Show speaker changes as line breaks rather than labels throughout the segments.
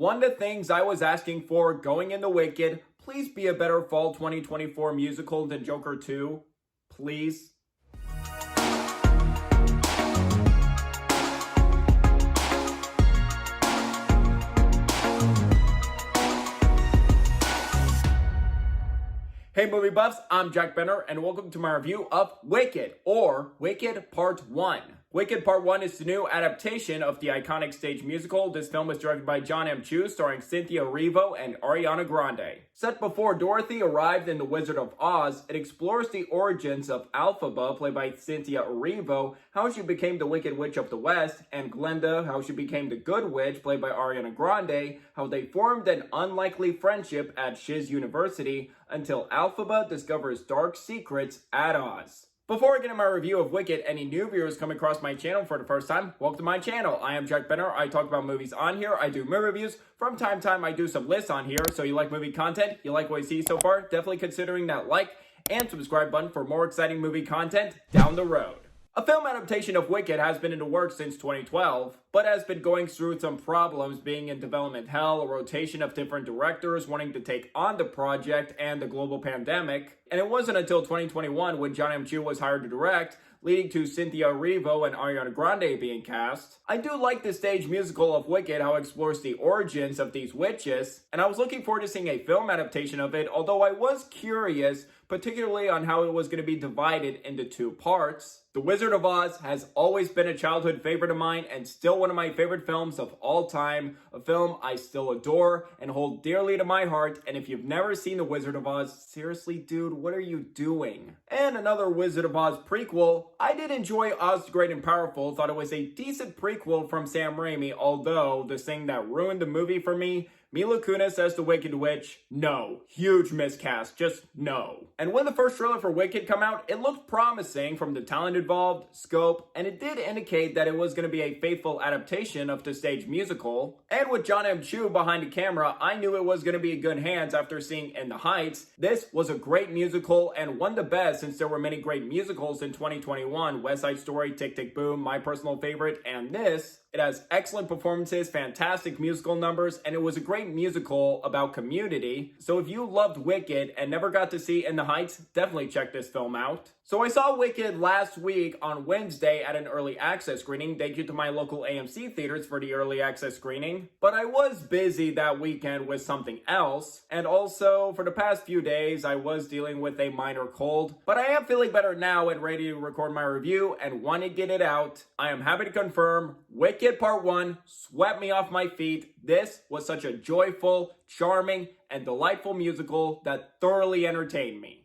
One of the things I was asking for going into Wicked, please be a better fall 2024 musical than Joker 2. Please. Hey movie buffs, I'm Jack Benner and welcome to my review of Wicked, or Wicked Part 1. Wicked Part 1 is the new adaptation of the iconic stage musical. This film was directed by John M. Chu, starring Cynthia Erivo and Ariana Grande. Set before Dorothy arrived in The Wizard of Oz, it explores the origins of Elphaba, played by Cynthia Erivo, how she became the Wicked Witch of the West, and Glenda, how she became the Good Witch, played by Ariana Grande, how they formed an unlikely friendship at Shiz University, until Elphaba discovers dark secrets at Oz. Before I get into my review of Wicked, any new viewers coming across my channel for the first time, welcome to my channel. I am Jack Benner. I talk about movies on here. I do movie reviews. From time to time, I do some lists on here. So you like movie content? You like what you see so far? Definitely considering that like and subscribe button for more exciting movie content down the road. A film adaptation of Wicked has been in the works since 2012, but has been going through some problems, being in development hell, a rotation of different directors wanting to take on the project, and the global pandemic. And it wasn't until 2021 when John M. Chu was hired to direct, leading to Cynthia Erivo and Ariana Grande being cast. I do like the stage musical of Wicked, how it explores the origins of these witches, and I was looking forward to seeing a film adaptation of it, although I was curious, particularly on how it was going to be divided into two parts. The Wizard of Oz has always been a childhood favorite of mine and still one of my favorite films of all time, a film I still adore and hold dearly to my heart, and if you've never seen The Wizard of Oz, seriously dude, what are you doing? And another Wizard of Oz prequel. I did enjoy Oz the Great and Powerful, thought it was a decent prequel from Sam Raimi, although the thing that ruined the movie for me, Mila Kunis as the Wicked Witch, no. Huge miscast, just no. And when the first trailer for Wicked came out, it looked promising from the talent involved, scope, and it did indicate that it was going to be a faithful adaptation of the stage musical. And with John M. Chu behind the camera, I knew it was going to be in good hands after seeing In the Heights. This was a great musical and one of the best since there were many great musicals in 2021. West Side Story, Tick Tick Boom, my personal favorite, and this. It has excellent performances, fantastic musical numbers, and it was a great musical about community. So if you loved Wicked and never got to see In the Heights, definitely check this film out. So I saw Wicked last week on Wednesday at an early access screening. Thank you to my local AMC theaters for the early access screening. But I was busy that weekend with something else. And also, for the past few days, I was dealing with a minor cold. But I am feeling better now and ready to record my review and want to get it out. I am happy to confirm Wicked Part 1 swept me off my feet. This was such a joyful, charming, and delightful musical that thoroughly entertained me.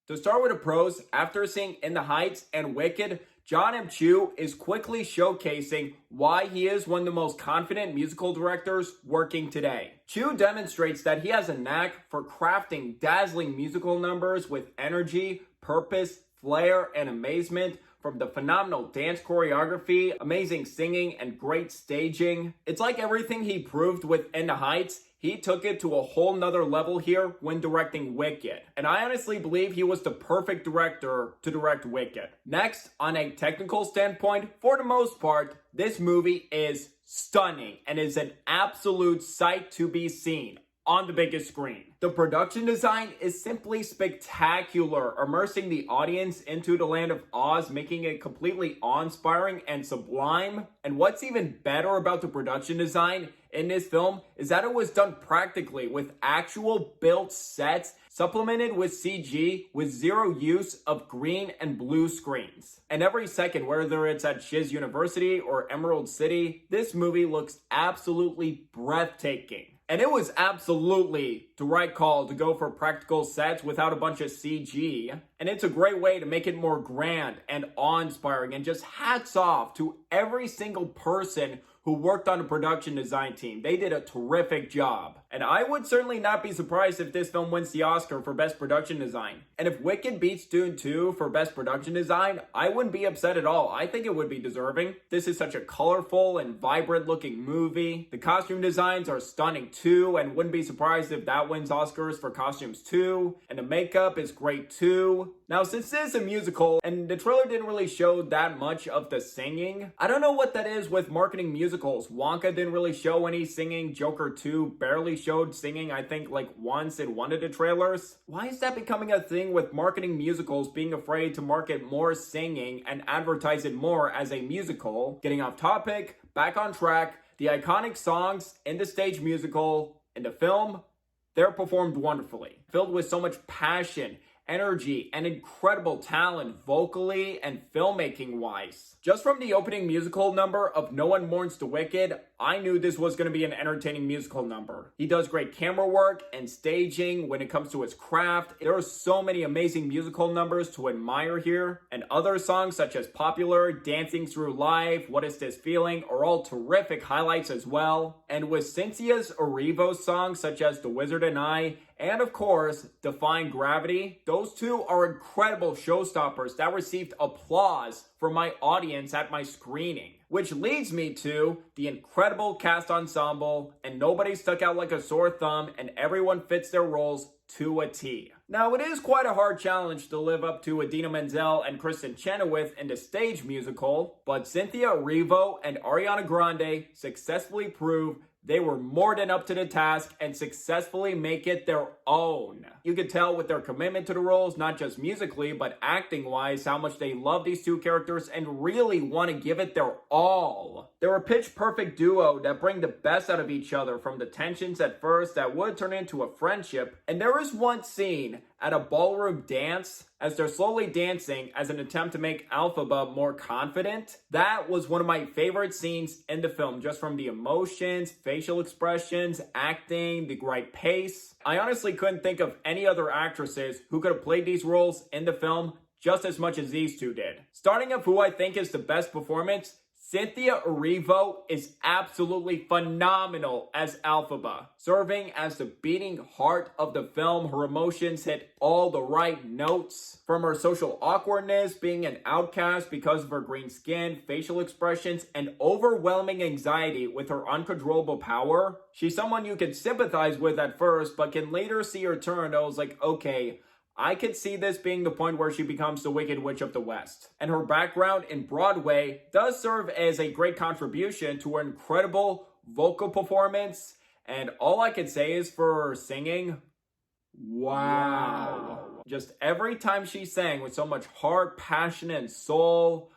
To start with the pros, after seeing In the Heights and Wicked, John M. Chu is quickly showcasing why he is one of the most confident musical directors working today. Chu demonstrates that he has a knack for crafting dazzling musical numbers with energy, purpose, flair, and amazement. From the phenomenal dance choreography, amazing singing, and great staging. It's like everything he proved with In the Heights, he took it to a whole nother level here when directing Wicked. And I honestly believe he was the perfect director to direct Wicked. Next, on a technical standpoint, for the most part, this movie is stunning and is an absolute sight to be seen on the biggest screen. The production design is simply spectacular, immersing the audience into the land of Oz, making it completely awe-inspiring and sublime. And what's even better about the production design in this film is that it was done practically with actual built sets, supplemented with CG with zero use of green and blue screens. And every second, whether it's at Shiz University or Emerald City, this movie looks absolutely breathtaking. And it was absolutely the right call to go for practical sets without a bunch of CG. And it's a great way to make it more grand and awe-inspiring. And just hats off to every single person who worked on the production design team. They did a terrific job. And I would certainly not be surprised if this film wins the Oscar for Best Production Design. And if Wicked beats Dune 2 for Best Production Design, I wouldn't be upset at all. I think it would be deserving. This is such a colorful and vibrant looking movie. The costume designs are stunning too, and wouldn't be surprised if that wins Oscars for costumes too, and the makeup is great too. Now, since this is a musical, and the trailer didn't really show that much of the singing, I don't know what that is with marketing musicals. Wonka didn't really show any singing, Joker 2 barely showed singing, I think like once in one of the trailers. Why is that becoming a thing with marketing musicals being afraid to market more singing and advertise it more as a musical? Getting off topic, back on track, the iconic songs in the stage musical, in the film, they're performed wonderfully, filled with so much passion, energy, and incredible talent vocally and filmmaking wise. Just from the opening musical number of No One Mourns the Wicked, I knew this was going to be an entertaining musical number. He does great camera work and staging when it comes to his craft. There are so many amazing musical numbers to admire here, and other songs such as Popular, Dancing Through Life, What Is This Feeling are all terrific highlights as well. And with Cynthia's Erivo songs such as The Wizard and I, and of course, Defying Gravity, those two are incredible showstoppers that received applause from my audience at my screening. Which leads me to the incredible cast ensemble, and nobody stuck out like a sore thumb, and everyone fits their roles to a T. Now, it is quite a hard challenge to live up to Idina Menzel and Kristen Chenoweth in the stage musical, but Cynthia Erivo and Ariana Grande successfully prove they were more than up to the task and successfully make it their own. You could tell with their commitment to the roles, not just musically, but acting-wise, how much they love these two characters and really want to give it their all. They're a pitch-perfect duo that bring the best out of each other, from the tensions at first that would turn into a friendship. And there is one scene at a ballroom dance as they're slowly dancing as an attempt to make Elphaba more confident. That was one of my favorite scenes in the film, just from the emotions, facial expressions, acting, the right pace. I honestly couldn't think of any other actresses who could have played these roles in the film just as much as these two did. Starting off who I think is the best performance, Cynthia Erivo is absolutely phenomenal as Elphaba. Serving as the beating heart of the film, her emotions hit all the right notes. From her social awkwardness, being an outcast because of her green skin, facial expressions, and overwhelming anxiety with her uncontrollable power. She's someone you can sympathize with at first, but can later see her turn. I was like, okay, I could see this being the point where she becomes the Wicked Witch of the West. And her background in Broadway does serve as a great contribution to her incredible vocal performance. And all I can say is for her singing, wow. Just every time she sang with so much heart, passion, and soul,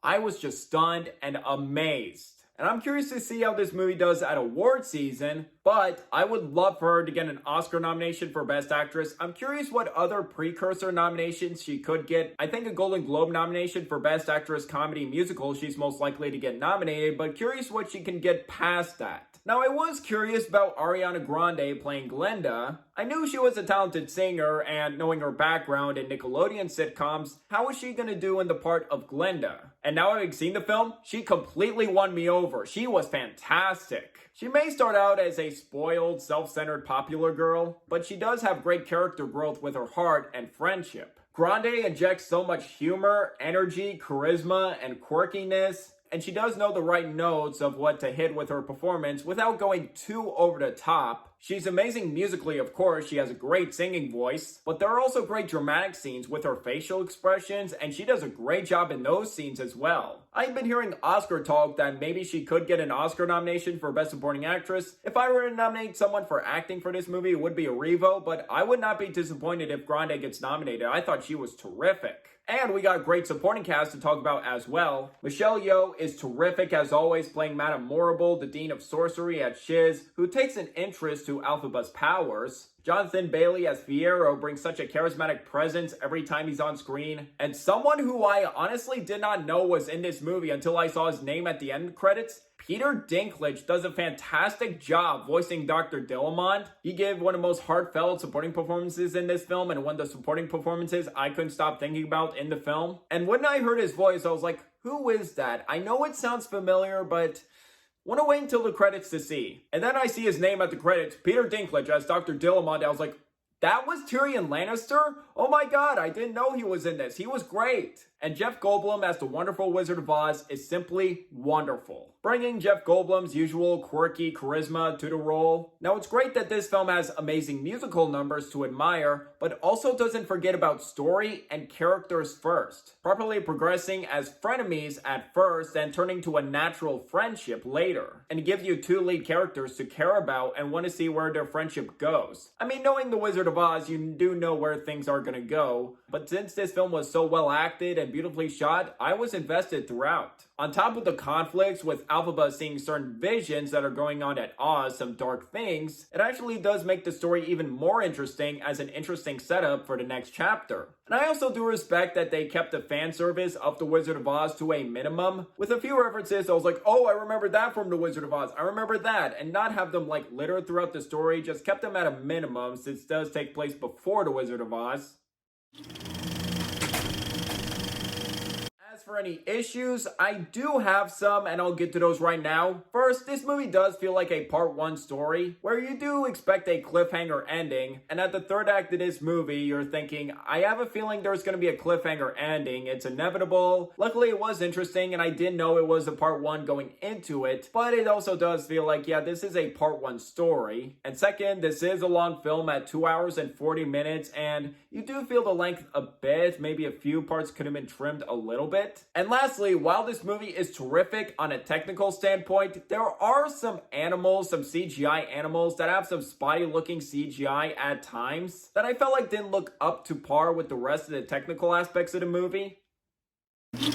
I was just stunned and amazed. And I'm curious to see how this movie does at award season, but I would love for her to get an Oscar nomination for Best Actress. I'm curious what other precursor nominations she could get. I think a Golden Globe nomination for Best Actress Comedy Musical, she's most likely to get nominated, but curious what she can get past that. Now, I was curious about Ariana Grande playing Glinda. I knew she was a talented singer, and knowing her background in Nickelodeon sitcoms, how was she going to do in the part of Glinda? And now having seen the film, she completely won me over. She was fantastic. She may start out as a spoiled, self-centered popular girl, but she does have great character growth with her heart and friendship. Grande injects so much humor, energy, charisma, and quirkiness, and she does know the right notes of what to hit with her performance without going too over the top. She's amazing musically, of course. She has a great singing voice, but there are also great dramatic scenes with her facial expressions, and she does a great job in those scenes as well. I've been hearing Oscar talk that maybe she could get an Oscar nomination for Best Supporting Actress. If I were to nominate someone for acting for this movie, it would be Erivo, but I would not be disappointed if Grande gets nominated. I thought she was terrific. And we got a great supporting cast to talk about as well. Michelle Yeoh is terrific as always, playing Madame Morrible, the Dean of Sorcery at Shiz, who takes an interest to Elphaba's powers. Jonathan Bailey as Fiyero brings such a charismatic presence every time he's on screen. And someone who I honestly did not know was in this movie until I saw his name at the end credits, Peter Dinklage, does a fantastic job voicing Dr. Dillamond. He gave one of the most heartfelt supporting performances in this film, and one of the supporting performances I couldn't stop thinking about in the film. And when I heard his voice, I was like, who is that? I know it sounds familiar, but want to wait until the credits to see. And then I see his name at the credits, Peter Dinklage as Dr. Dillamond. I was like, that was Tyrion Lannister? Oh my god, I didn't know he was in this. He was great. And Jeff Goldblum as the wonderful Wizard of Oz is simply wonderful, bringing Jeff Goldblum's usual quirky charisma to the role. Now, it's great that this film has amazing musical numbers to admire, but also doesn't forget about story and characters first, properly progressing as frenemies at first and turning to a natural friendship later, and give you two lead characters to care about and want to see where their friendship goes. I mean, knowing the Wizard of Oz, you do know where things are gonna go, but since this film was so well acted and beautifully shot, I was invested throughout. On top of the conflicts with Elphaba seeing certain visions that are going on at Oz, some dark things, it actually does make the story even more interesting as an interesting setup for the next chapter. And I also do respect that they kept the fan service of The Wizard of Oz to a minimum. With a few references, I was like, oh, I remember that from The Wizard of Oz. I remember that. And not have them like littered throughout the story, just kept them at a minimum since it does take place before The Wizard of Oz. As for any issues, I do have some, and I'll get to those right now. First, this movie does feel like a part 1 story, where you do expect a cliffhanger ending, and at the third act of this movie, you're thinking, I have a feeling there's going to be a cliffhanger ending, it's inevitable. Luckily, it was interesting, and I did know it was a part 1 going into it, but it also does feel like, yeah, this is a part 1 story. And second, this is a long film at 2 hours and 40 minutes, and you do feel the length a bit, maybe a few parts could have been trimmed a little bit. And lastly, while this movie is terrific on a technical standpoint, there are some animals, some CGI animals that have some spotty looking CGI at times that I felt like didn't look up to par with the rest of the technical aspects of the movie. To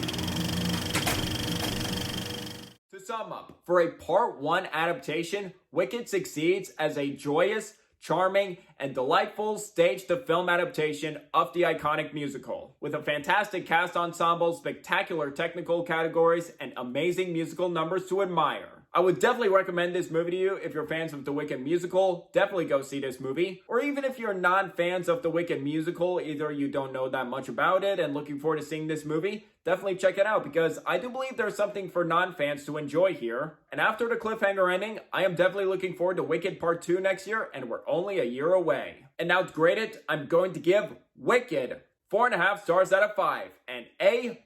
sum up, for a part 1 adaptation, Wicked succeeds as a joyous, charming, and delightful stage-to-film adaptation of the iconic musical, with a fantastic cast ensemble, spectacular technical categories, and amazing musical numbers to admire. I would definitely recommend this movie to you if you're fans of the Wicked musical. Definitely go see this movie. Or even if you're non-fans of the Wicked musical, either you don't know that much about it and looking forward to seeing this movie, definitely check it out because I do believe there's something for non-fans to enjoy here. And after the cliffhanger ending, I am definitely looking forward to Wicked Part 2 next year, and we're only a year away. And now to grade it, I'm going to give Wicked 4.5 stars out of 5, an A-.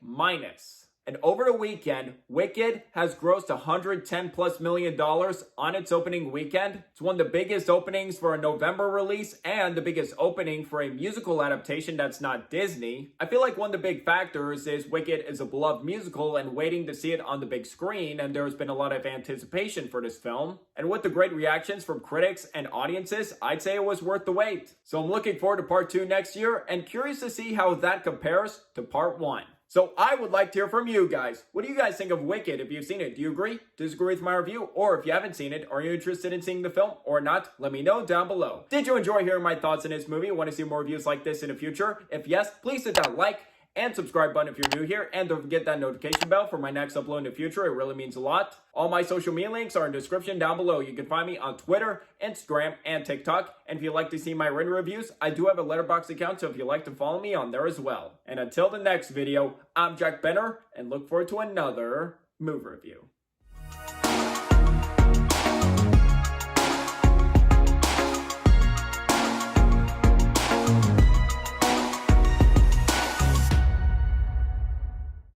And over the weekend, Wicked has grossed $110+ million on its opening weekend. It's one of the biggest openings for a November release and the biggest opening for a musical adaptation that's not Disney. I feel like one of the big factors is Wicked is a beloved musical and waiting to see it on the big screen, and there's been a lot of anticipation for this film. And with the great reactions from critics and audiences, I'd say it was worth the wait. So I'm looking forward to part 2 next year and curious to see how that compares to part 1. So I would like to hear from you guys. What do you guys think of Wicked if you've seen it? Do you agree, disagree with my review? Or if you haven't seen it, are you interested in seeing the film or not? Let me know down below. Did you enjoy hearing my thoughts on this movie? Want to see more reviews like this in the future? If yes, please hit that like and subscribe button if you're new here, and don't forget that notification bell for my next upload in the future. It really means a lot. All my social media links are in the description down below. You can find me on Twitter, Instagram, and TikTok. And if you'd like to see my written reviews, I do have a Letterboxd account, so if you'd like to follow me on there as well. And until the next video, I'm Jack Benner, and look forward to another movie review.